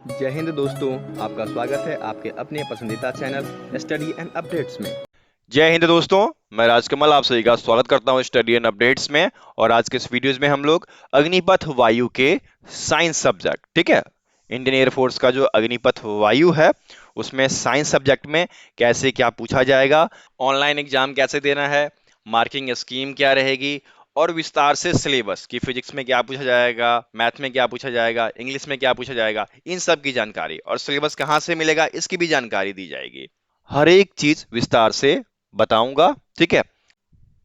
जय हिंद दोस्तों, आपका स्वागत है आपके अपने पसंदीदा चैनल स्टडी एंड अपडेट्स में। जय हिंद दोस्तों, मैं राजकमल आप सभी का स्वागत करता हूं स्टडी एंड अपडेट्स में। और आज के इस वीडियोस में हम लोग अग्निपथ वायु के साइंस सब्जेक्ट, ठीक है, इंडियन एयरफोर्स का जो अग्निपथ वायु है उसमें साइंस सब्जेक्ट में कैसे क्या पूछा जाएगा, ऑनलाइन एग्जाम कैसे देना है, मार्किंग स्कीम क्या रहेगी, और विस्तार से सिलेबस की फिजिक्स में क्या पूछा जाएगा, मैथ में क्या पूछा जाएगा, इंग्लिश में क्या पूछा जाएगा, इन सब की जानकारी और सिलेबस कहाँ से मिलेगा इसकी भी जानकारी दी जाएगी। हर एक चीज विस्तार से बताऊंगा, ठीक है।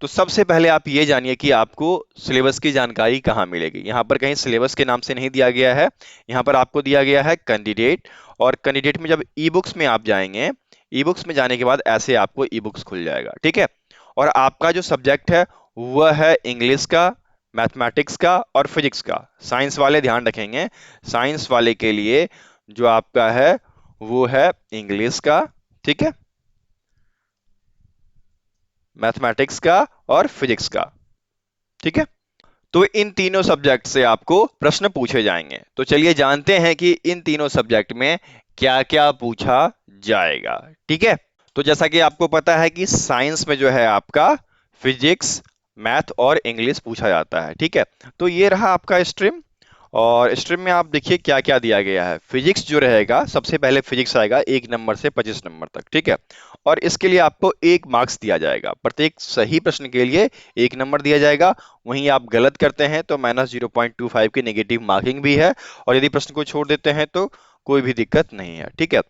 तो सबसे पहले आप ये जानिए कि आपको सिलेबस की जानकारी कहाँ मिलेगी। यहाँ पर कहीं सिलेबस के नाम से नहीं दिया गया है, यहाँ पर आपको दिया गया है कैंडिडेट। और कैंडिडेट में जब ई बुक्स में आप जाएंगे, ई बुक्स में जाने के बाद ऐसे आपको ई बुक्स खुल जाएगा, ठीक है। और आपका जो सब्जेक्ट है वह है इंग्लिश का, मैथमेटिक्स का और फिजिक्स का। साइंस वाले ध्यान रखेंगे, साइंस वाले के लिए जो आपका है वो है इंग्लिश का, ठीक है, मैथमेटिक्स का और फिजिक्स का, ठीक है। तो इन तीनों सब्जेक्ट से आपको प्रश्न पूछे जाएंगे। तो चलिए जानते हैं कि इन तीनों सब्जेक्ट में क्या क्या पूछा जाएगा, ठीक है। तो जैसा कि आपको पता है कि साइंस में जो है आपका फिजिक्स, मैथ और इंग्लिश पूछा जाता है, ठीक है। तो ये रहा आपका स्ट्रीम। और स्ट्रीम में आप देखिए क्या क्या दिया गया है। फिजिक्स जो रहेगा, सबसे पहले फिजिक्स आएगा 1 नंबर से 25 नंबर तक, ठीक है। और इसके लिए आपको 1 मार्क्स दिया जाएगा, प्रत्येक सही प्रश्न के लिए 1 नंबर दिया जाएगा। वहीं आप गलत करते हैं तो -0.25 की नेगेटिव मार्किंग भी है। और यदि प्रश्न को छोड़ देते हैं तो कोई भी दिक्कत नहीं है, ठीक है।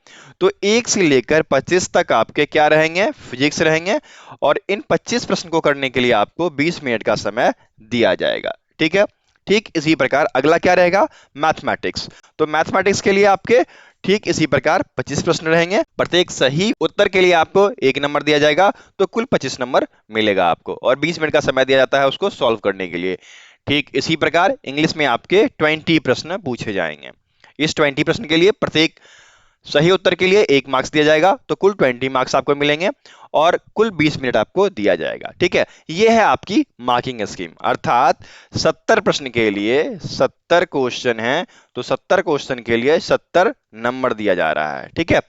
तो 1 से लेकर 25 तक आपके क्या रहेंगे, फिजिक्स रहेंगे। और इन 25 प्रश्न को करने के लिए आपको 20 मिनट का समय दिया जाएगा, ठीक है। ठीक इसी प्रकार अगला क्या रहेगा, मैथमेटिक्स। तो मैथमेटिक्स के लिए आपके ठीक इसी प्रकार 25 प्रश्न रहेंगे, प्रत्येक सही उत्तर के लिए आपको 1 नंबर दिया जाएगा। तो कुल 25 नंबर मिलेगा आपको और 20 मिनट का समय दिया जाता है उसको सॉल्व करने के लिए। ठीक इसी प्रकार इंग्लिश में आपके 20 प्रश्न पूछे जाएंगे। इस 20 प्रश्न के लिए प्रत्येक सही उत्तर के लिए 1 मार्क्स दिया जाएगा, तो कुल 20 मार्क्स आपको मिलेंगे और कुल 20 मिनट आपको दिया जाएगा, ठीक है। यह है आपकी मार्किंग स्कीम, अर्थात 70 प्रश्न के लिए 70 क्वेश्चन हैं, तो 70 क्वेश्चन के लिए 70 नंबर दिया जा रहा है, ठीक है।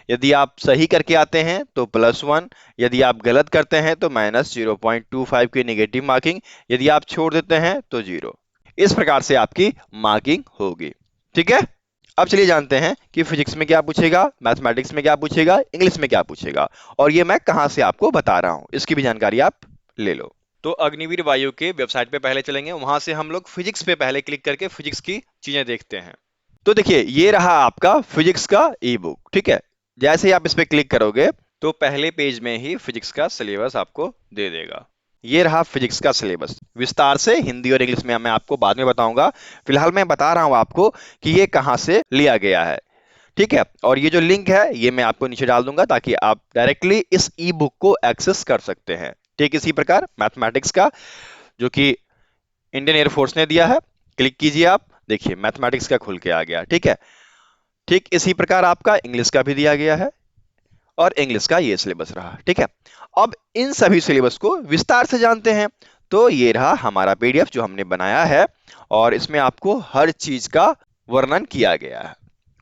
यदि आप सही करके आते हैं तो +1, यदि आप गलत करते हैं तो -0.25 की नेगेटिव मार्किंग, यदि आप छोड़ देते हैं तो 0। इस प्रकार से आपकी मार्किंग होगी, ठीक है। अब चलिए जानते हैं कि फिजिक्स में क्या पूछेगा, मैथमेटिक्स में क्या पूछेगा, इंग्लिश में क्या पूछेगा, और ये मैं कहां से आपको बता रहा हूं, इसकी भी जानकारी आप ले लो। तो अग्निवीर वायु के वेबसाइट पे पहले चलेंगे, वहां से हम लोग फिजिक्स पे पहले क्लिक करके फिजिक्स की चीजें देखते हैं। तो देखिए ये रहा आपका फिजिक्स का ई बुक, ठीक है। जैसे ही आप इस पे क्लिक करोगे तो पहले पेज में ही फिजिक्स का सिलेबस आपको दे देगा। ये रहा फिजिक्स का सिलेबस, विस्तार से हिंदी और इंग्लिश में मैं आपको बाद में बताऊंगा। फिलहाल मैं बता रहा हूं आपको कि ये कहां से लिया गया है, ठीक है। और ये जो लिंक है ये मैं आपको नीचे डाल दूंगा ताकि आप डायरेक्टली इस ई बुक को एक्सेस कर सकते हैं। ठीक इसी प्रकार मैथमेटिक्स का, जो कि इंडियन एयरफोर्स ने दिया है, क्लिक कीजिए आप, देखिए मैथमेटिक्स का खुल के आ गया, ठीक है। ठीक इसी प्रकार आपका इंग्लिश का भी दिया गया है और इंग्लिश का ये सिलेबस रहा, ठीक है। अब इन सभी सिलेबस को विस्तार से जानते हैं। तो ये रहा हमारा पीडीएफ जो हमने बनाया है और इसमें आपको हर चीज का वर्णन किया गया है।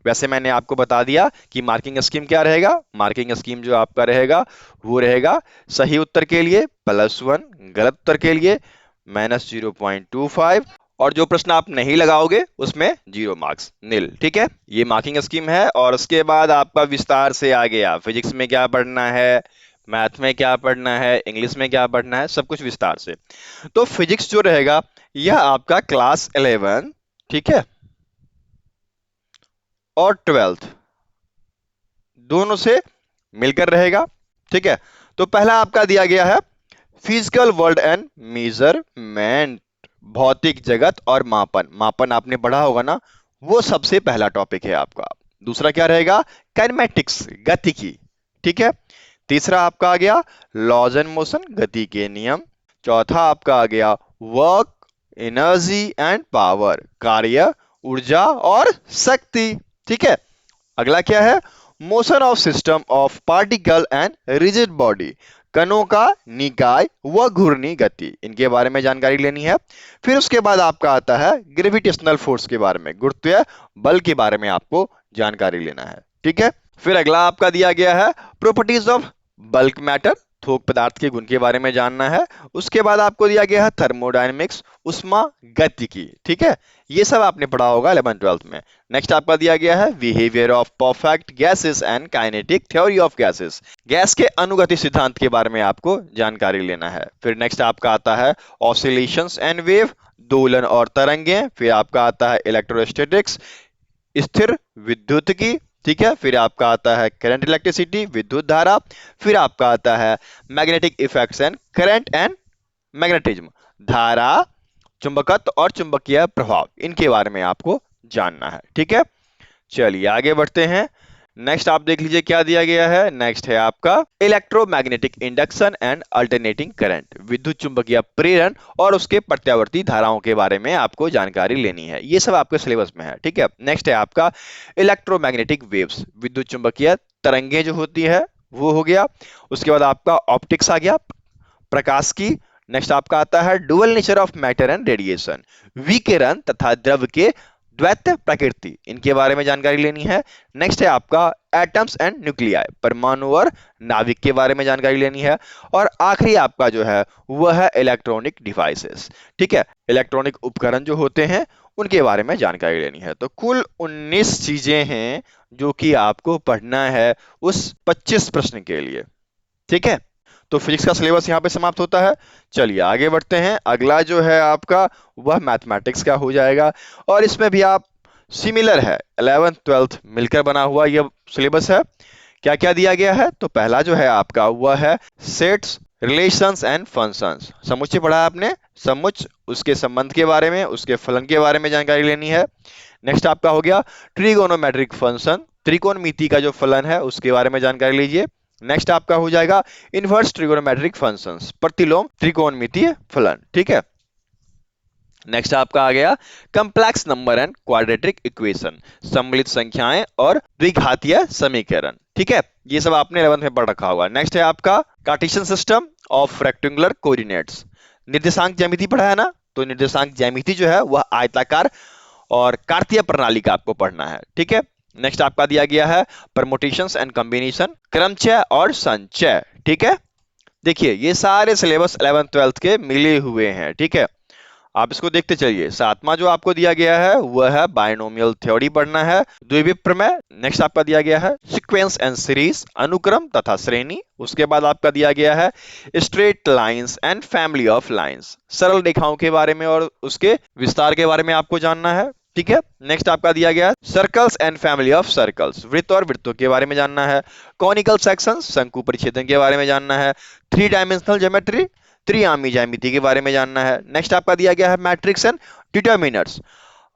वैसे मैंने आपको बता दिया कि मार्किंग स्कीम क्या रहेगा। मार्किंग स्कीम जो आपका रहेगा वो रहेगा सही उत्तर के लिए +1, गलत उत्तर के लिए -0.25, और जो प्रश्न आप नहीं लगाओगे उसमें 0 मार्क्स, नील, ठीक है। ये मार्किंग स्कीम है। और उसके बाद आपका विस्तार से आ गया फिजिक्स में क्या पढ़ना है, मैथ में क्या पढ़ना है, इंग्लिश में क्या पढ़ना है, सब कुछ विस्तार से। तो फिजिक्स जो रहेगा यह आपका क्लास 11, ठीक है, और 12th दोनों से मिलकर रहेगा, ठीक है। तो पहला आपका दिया गया है फिजिकल वर्ल्ड एंड मेजरमेंट, भौतिक जगत और मापन। मापन आपने पढ़ा होगा ना, वो सबसे पहला टॉपिक है आपका। दूसरा क्या रहेगा, काइनेमेटिक्स, गतिकी, ठीक है। तीसरा आपका आ गया लॉज एंड मोशन, गति के नियम। चौथा आपका आ गया वर्क, एनर्जी एंड पावर, कार्य, ऊर्जा और शक्ति, ठीक है। अगला क्या है, motion of system of particle and rigid body, कणों का निकाय व घूर्णी गति, इनके बारे में जानकारी लेनी है। फिर उसके बाद आपका आता है ग्रेविटेशनल फोर्स के बारे में, गुरुत्वीय बल के बारे में आपको जानकारी लेना है। ठीक है, फिर अगला आपका दिया गया है प्रॉपर्टीज ऑफ बल्क मैटर, थोक पदार्थ के गुण के बारे में जानना है। उसके बाद आपको दिया गया है थर्मोडायनेमिक्स, उष्मा गतिकी। ठीक है, ये सब आपने पढ़ा होगा 11th-12th में। नेक्स्ट आपका दिया गया है behaviour of perfect gases and kinetic theory of gases, gas के अनुगति सिद्धांत के बारे में आपको जानकारी लेना है। फिर नेक्स्ट आपका आता है ऑसिलेशंस एंड वेव, दोलन और तरंगें। फिर आपका आता है इलेक्ट्रोस्टैटिक्स, स्थिर विद्युत की। ठीक है, फिर आपका आता है करंट इलेक्ट्रिसिटी, विद्युत धारा। फिर आपका आता है magnetic effects and current and magnetism, धारा, चुंबकत्व और चुंबकीय प्रभाव, इनके बारे में आपको जानना है। ठीक है, चलिए आगे बढ़ते हैं। नेक्स्ट आप देख लीजिए क्या दिया गया है। नेक्स्ट है आपका electromagnetic induction and alternating current, विद्युत चुंबकीय प्रेरण और उसके प्रत्यावर्ती धाराओं के बारे में आपको जानकारी लेनी है। ये सब आपके सिलेबस में है। ठीक है, नेक्स्ट है आपका इलेक्ट्रोमैग्नेटिक वेव्स, विद्युत चुंबकीय तरंगें जो होती है वो हो गया। उसके बाद आपका ऑप्टिक्स आ गया, प्रकाश की। नेक्स्ट आपका आता है dual nature of matter and radiation, विकिरण तथा द्रव के द्वैत प्रकृति, इनके बारे में जानकारी लेनी है। नेक्स्ट है आपका एटम्स एंड न्यूक्लियाई, परमाणु और नाभिक के बारे में जानकारी लेनी है। और आखिरी आपका जो है वह है इलेक्ट्रॉनिक डिवाइसेस। ठीक है, इलेक्ट्रॉनिक उपकरण जो होते हैं उनके बारे में जानकारी लेनी है। तो कुल 19 चीजें हैं जो कि आपको पढ़ना है उस 25 प्रश्न के लिए। ठीक है, तो फिजिक्स का सिलेबस यहाँ पे समाप्त होता है। चलिए आगे बढ़ते हैं। अगला जो है आपका वह मैथमेटिक्स का हो जाएगा, और इसमें भी आप सिमिलर है 11th-12th मिलकर बना हुआ यह सिलेबस है। क्या क्या दिया गया है, तो पहला जो है आपका वह है सेट्स, रिलेशंस एंड फंक्शंस। समुच्चय पढ़ा आपने, समुच्चय, उसके संबंध के बारे में, उसके फलन के बारे में जानकारी लेनी है। नेक्स्ट आपका हो गया ट्रिगोनोमेट्रिक फंक्शन, त्रिकोणमिति का जो फलन है उसके बारे में जानकारी लीजिए। नेक्स्ट आपका हो जाएगा इनवर्स ट्रिगोनोमेट्रिक फंक्शंस, प्रतिलोम त्रिकोणमितीय फलन। ठीक है, नेक्स्ट आपका आ गया complex number and quadratic equation, सम्मिलित संख्याएं और द्विघातीय समीकरण। ठीक है, ये सब आपने 11th में पढ़ रखा होगा। नेक्स्ट है आपका Cartesian system of rectangular coordinates, निर्देशांक ज्यामिति पढ़ा है ना, तो निर्देशांक ज्यामिति जो है वह आयताकार और कार्तीय प्रणाली का आपको पढ़ना है। ठीक है, नेक्स्ट आपका दिया गया है परमुटेशंस एंड कॉम्बिनेशन, क्रमचय और संचय। ठीक है, देखिए ये सारे सिलेबस 11th-12th के मिले हुए हैं। ठीक है, आप इसको देखते चलिए। सातवां जो आपको दिया गया है वह है बायनोमियल थ्योरी पढ़ना है, द्विविध प्रमेय। नेक्स्ट आपका दिया गया है सीक्वेंस एंड सीरीज, अनुक्रम तथा श्रेणी। उसके बाद आपका दिया गया है straight lines and family of lines, सरल रेखाओं के बारे में और उसके विस्तार के बारे में आपको जानना है। ठीक है, नेक्स्ट आपका दिया गया circles and family of circles, वृत्त और वृत्तों के बारे में जानना है। कॉनिकल सेक्शंस, शंकु परिच्छेदन के बारे में जानना है। 3 डायमेंशनल ज्योमेट्री, त्रिआयामी ज्यामिति के बारे में जानना है। नेक्स्ट आपका दिया गया है मैट्रिक्स एंड डिटरमिनर्स,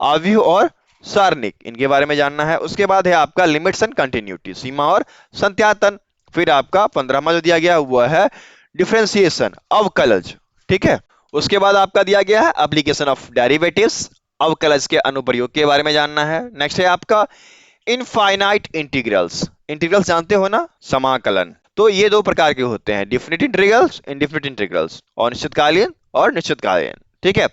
आव्यूह और सारणिक, इनके बारे में जानना है। उसके बाद है आपका लिमिट्स एंड कंटिन्यूटी, सीमा और संत्यातन। फिर आपका 15वां जो दिया गया वह है डिफरेंशिएशन, अवकलज। ठीक है, उसके बाद आपका दिया गया है एप्लीकेशन ऑफ डेरिवेटिव्स, अवकलज के अनुप्रयोग के बारे में जानना है। नेक्स्ट है आपका इनफाइनाइट इंटीग्रल्स, इंटीग्रल्स जानते हो ना, समाकलन। तो ये 2 प्रकार के होते हैं, डिफिनिट इंटीग्रल्स, इनडिफिनिट इंटीग्रल्स, और निश्चितकालीन और निश्चितकालीन। ठीक है,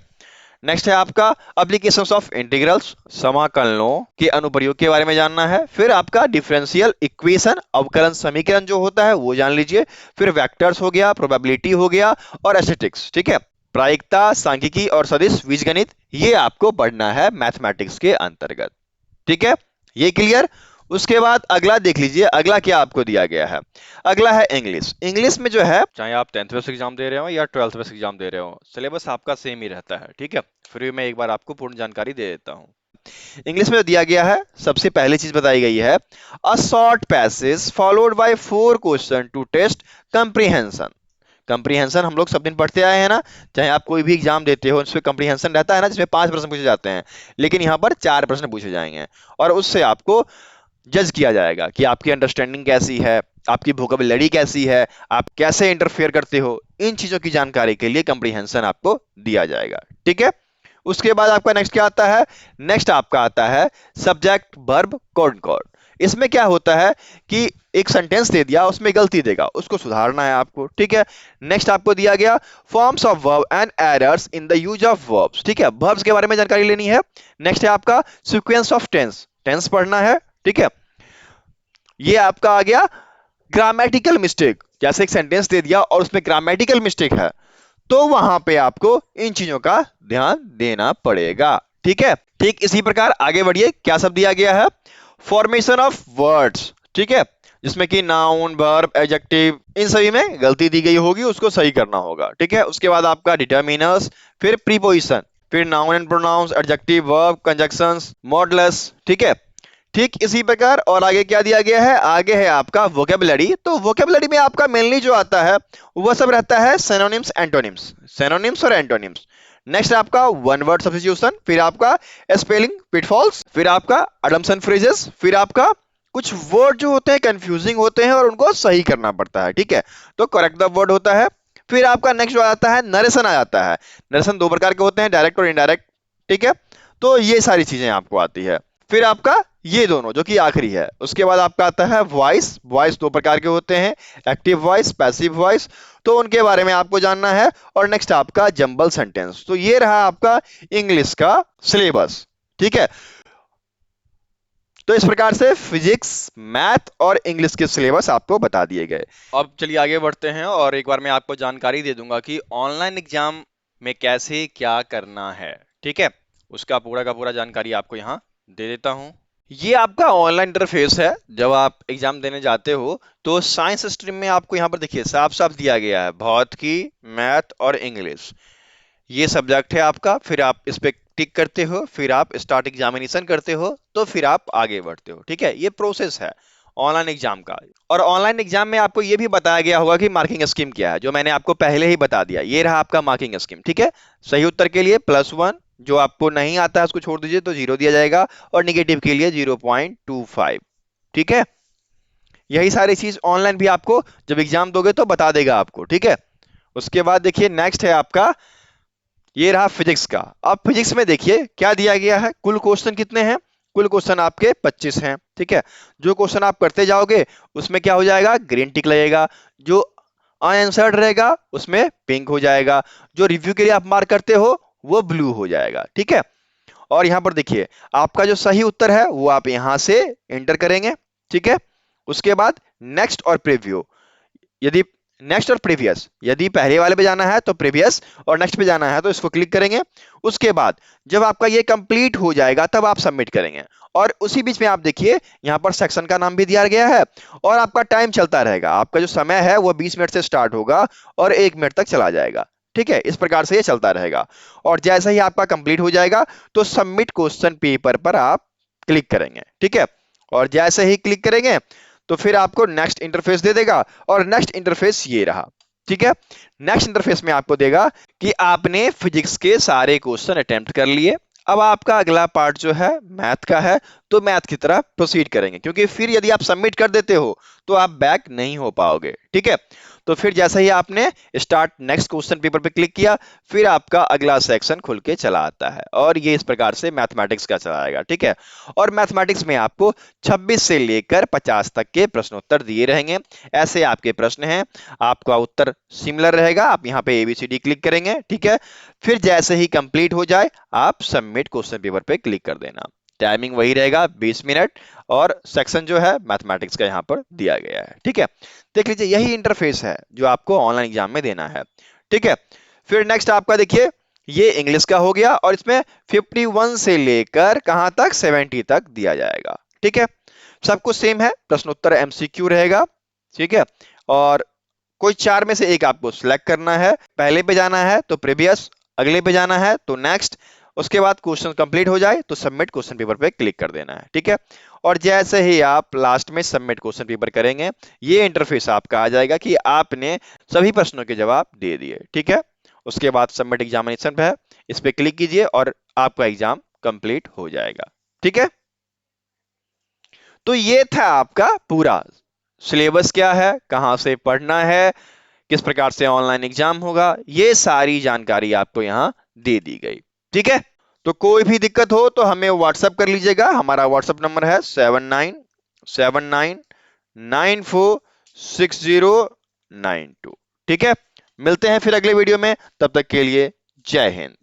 नेक्स्ट है आपका एप्लीकेशंस ऑफ इंटीग्रल्स, समाकलनों के अनुप्रयोग के बारे में जानना है। फिर आपका डिफरेंशियल इक्वेशन, अवकलन समीकरण जो होता है वो जान लीजिए। फिर वेक्टर्स हो गया, प्रोबेबिलिटी हो गया और एस्थेटिक्स। ठीक है, प्रायिकता, सांख्यिकी और सदिश बीजगणित, ये आपको पढ़ना है मैथमेटिक्स के अंतर्गत। ठीक है, ये क्लियर। उसके बाद अगला देख लीजिए, अगला क्या आपको दिया गया है। अगला है इंग्लिश। इंग्लिश में जो है, चाहे आप 10th बेस एग्जाम दे रहे हो या 12th बेस एग्जाम दे रहे हो, सिलेबस आपका सेम ही रहता है। ठीक है, फिर भी मैं एक बार आपको पूर्ण जानकारी दे देता हूं। इंग्लिश में दिया गया है, सबसे पहली चीज बताई गई है a short passage followed by 4 question to test comprehension. Comprehension हम लोग सब दिन पढ़ते आए हैं ना, चाहे आप कोई भी एग्जाम देते हो उसमें कंप्रीहेंशन रहता है ना, जिसमें 5 प्रश्न पूछे जाते हैं, लेकिन यहाँ पर 4 प्रश्न पूछे जाएंगे और उससे आपको जज किया जाएगा कि आपकी अंडरस्टैंडिंग कैसी है, आपकी वोकैबुलरी कैसी है, आप कैसे इंटरफेयर करते हो। इन चीजों की जानकारी के लिए कंप्रीहेंशन आपको दिया जाएगा। ठीक है, उसके बाद आपका नेक्स्ट क्या आता है, नेक्स्ट आपका आता है सब्जेक्ट वर्ब कॉनकॉर्ड। इसमें क्या होता है कि एक सेंटेंस दे दिया, उसमें गलती देगा, उसको सुधारना है आपको। ठीक है, नेक्स्ट आपको दिया गया forms of verb and errors in the use of verbs. ठीक है, वर्ब्स के बारे में जानकारी लेनी है। नेक्स्ट है आपका सीक्वेंस ऑफ टेंस, टेंस पढ़ना है। ठीक है। ये आपका आ गया ग्रामेटिकल मिस्टेक, जैसे एक सेंटेंस दे दिया और उसमें ग्रामेटिकल मिस्टेक है तो वहां पे आपको इन चीजों का ध्यान देना पड़ेगा। ठीक है, ठीक इसी प्रकार आगे बढ़िए, क्या सब दिया गया है, फॉर्मेशन ऑफ वर्ड्स, ठीक है, जिसमें कि नाउन, वर्ब, एडजेक्टिव, इन सभी में गलती दी गई होगी, उसको सही करना होगा। ठीक है, उसके बाद आपका डिटर्मिनर्स, फिर प्रीपोजिशन, फिर noun and pronouns, adjective, verb, conjunctions, modals. ठीक है, ठीक इसी प्रकार और आगे क्या दिया गया है, आगे है आपका वोकेबलरी। तो वोकेबलरी में आपका मेनली जो आता है वह सब रहता है सिनोनिम्स, एंटोनिम्स, सिनोनिम्स और एंटोनिम्स। नेक्स्ट आपका वन वर्ड सब्स्टिट्यूशन, फिर आपका स्पेलिंग पिटफॉल्स, फिर आपका अडम्सन फ्रेजेस, फिर आपका कुछ वर्ड जो होते हैं कंफ्यूजिंग होते हैं और उनको सही करना पड़ता है। ठीक है, तो करेक्ट द वर्ड होता है। फिर आपका नेक्स्ट जो आता है नरेशन आ जाता है। नरेशन दो प्रकार के होते हैं, डायरेक्ट और इनडायरेक्ट। ठीक है, तो ये सारी चीजें आपको आती है। फिर आपका ये दोनों जो कि आखिरी है, उसके बाद आपका आता है वॉइस। वॉइस दो प्रकार के होते हैं, एक्टिव वॉइस, पैसिव वॉइस, तो उनके बारे में आपको जानना है। और नेक्स्ट आपका जंबल सेंटेंस। तो ये रहा आपका इंग्लिश का सिलेबस। ठीक है, तो इस प्रकार से फिजिक्स, मैथ और इंग्लिश के सिलेबस आपको बता दिए गए। अब चलिए आगे बढ़ते हैं और एक बार मैं आपको जानकारी दे दूंगा कि ऑनलाइन एग्जाम में कैसे क्या करना है। ठीक है, उसका पूरा का पूरा जानकारी आपको यहाँ दे देता हूँ। ये आपका ऑनलाइन इंटरफेस है। जब आप एग्जाम देने जाते हो तो साइंस स्ट्रीम में आपको यहाँ पर देखिए साफ साफ दिया गया है भौतिकी, मैथ और इंग्लिश, ये सब्जेक्ट है आपका। फिर आप इस पे टिक करते हो, फिर आप स्टार्ट एग्जामिनेशन करते हो, तो फिर आप आगे बढ़ते हो। ठीक है, ये प्रोसेस है ऑनलाइन एग्जाम का। और ऑनलाइन एग्जाम में आपको ये भी बताया गया होगा कि मार्किंग स्कीम क्या है, जो मैंने आपको पहले ही बता दिया। ये रहा आपका मार्किंग स्कीम। ठीक है, सही उत्तर के लिए +1, जो आपको नहीं आता है उसको छोड़ दीजिए तो 0 दिया जाएगा, और निगेटिव के लिए 0.25। ठीक है, यही सारी चीज ऑनलाइन भी आपको जब एग्जाम दोगे तो बता देगा आपको। ठीक है, उसके बाद देखिए नेक्स्ट है आपका, ये रहा फिजिक्स का। अब फिजिक्स में देखिए क्या दिया गया है, कुल क्वेश्चन कितने हैं, कुल क्वेश्चन आपके 25 हैं। ठीक है, जो क्वेश्चन आप करते जाओगे उसमें क्या हो जाएगा, ग्रीन टिक लगेगा, जो अनआंसर्ड रहेगा उसमें पिंक हो जाएगा, जो रिव्यू के लिए आप मार्क करते हो वो ब्लू हो जाएगा। ठीक है, और यहां पर देखिए आपका जो सही उत्तर है वो आप यहां से एंटर करेंगे। ठीक है, उसके बाद नेक्स्ट और प्रीव्यू, यदि नेक्स्ट और प्रीवियस, यदि पहले वाले पे जाना है तो प्रीवियस, और नेक्स्ट पे जाना है तो इसको क्लिक करेंगे। उसके बाद जब आपका ये कंप्लीट हो जाएगा तब आप सबमिट करेंगे, और उसी बीच में आप देखिए यहाँ पर सेक्शन का नाम भी दिया गया है, और आपका टाइम चलता रहेगा। आपका जो समय है वो 20 मिनट से स्टार्ट होगा और 1 मिनट तक चला जाएगा। ठीक है, इस प्रकार से ये चलता रहेगा, और जैसे ही आपका कंप्लीट हो जाएगा तो सबमिट क्वेश्चन पेपर पर आप क्लिक करेंगे। ठीक है, और जैसे ही क्लिक करेंगे तो फिर आपको नेक्स्ट इंटरफेस दे देगा, और नेक्स्ट इंटरफेस ये रहा। ठीक है, नेक्स्ट इंटरफेस में आपको देगा कि आपने फिजिक्स के सारे क्वेश्चन अटेम्प्ट कर लिए। अब आपका अगला पार्ट जो है मैथ का है, तो मैथ की तरह प्रोसीड करेंगे, क्योंकि फिर यदि आप सबमिट कर देते हो तो आप बैक नहीं हो पाओगे। ठीक है, तो फिर जैसे ही आपने स्टार्ट नेक्स्ट क्वेश्चन पेपर पे क्लिक किया, फिर आपका अगला सेक्शन खुल के चला आता है, और ये इस प्रकार से मैथमेटिक्स का चलाएगा। ठीक है, और मैथमेटिक्स में आपको 26 से लेकर 50 तक के प्रश्नोत्तर दिए रहेंगे। ऐसे आपके प्रश्न हैं, आपका उत्तर सिमिलर रहेगा। आप यहाँ पे ABCD क्लिक करेंगे। ठीक है, फिर जैसे ही कंप्लीट हो जाए आप सबमिट क्वेश्चन पेपर पे क्लिक कर देना। टाइमिंग वही रहेगा 20 मिनट, और सेक्शन जो है मैथमेटिक्स का यहाँ पर दिया गया है। ठीक है, देख लीजिए यही इंटरफेस है जो आपको ऑनलाइन एग्जाम में देना है। ठीक है, फिर नेक्स्ट आपका देखिए ये इंग्लिश का हो गया, और इसमें 51 से लेकर कहां तक, 70 तक दिया जाएगा। ठीक है, सब कुछ सेम है, प्रश्नोत्तर MCQ रहेगा। ठीक है, और कोई 4 में से एक आपको सिलेक्ट करना है। पहले पे जाना है तो प्रीवियस, अगले पे जाना है तो नेक्स्ट, उसके बाद क्वेश्चन कंप्लीट हो जाए तो सबमिट क्वेश्चन पेपर पे क्लिक कर देना है। ठीक है, और जैसे ही आप लास्ट में सबमिट क्वेश्चन पेपर करेंगे, ये इंटरफेस आपका आ जाएगा कि आपने सभी प्रश्नों के जवाब दे दिए। ठीक है, उसके बाद सबमिट एग्जामिनेशन पे है, इस पे क्लिक कीजिए और आपका एग्जाम कंप्लीट हो जाएगा। ठीक है, तो ये था आपका पूरा सिलेबस, क्या है, कहां से पढ़ना है, किस प्रकार से ऑनलाइन एग्जाम होगा, ये सारी जानकारी आपको यहां दे दी गई। ठीक है, तो कोई भी दिक्कत हो तो हमें व्हाट्सएप कर लीजिएगा। हमारा व्हाट्सएप नंबर है 7979946092। ठीक है, मिलते हैं फिर अगले वीडियो में, तब तक के लिए जय हिंद।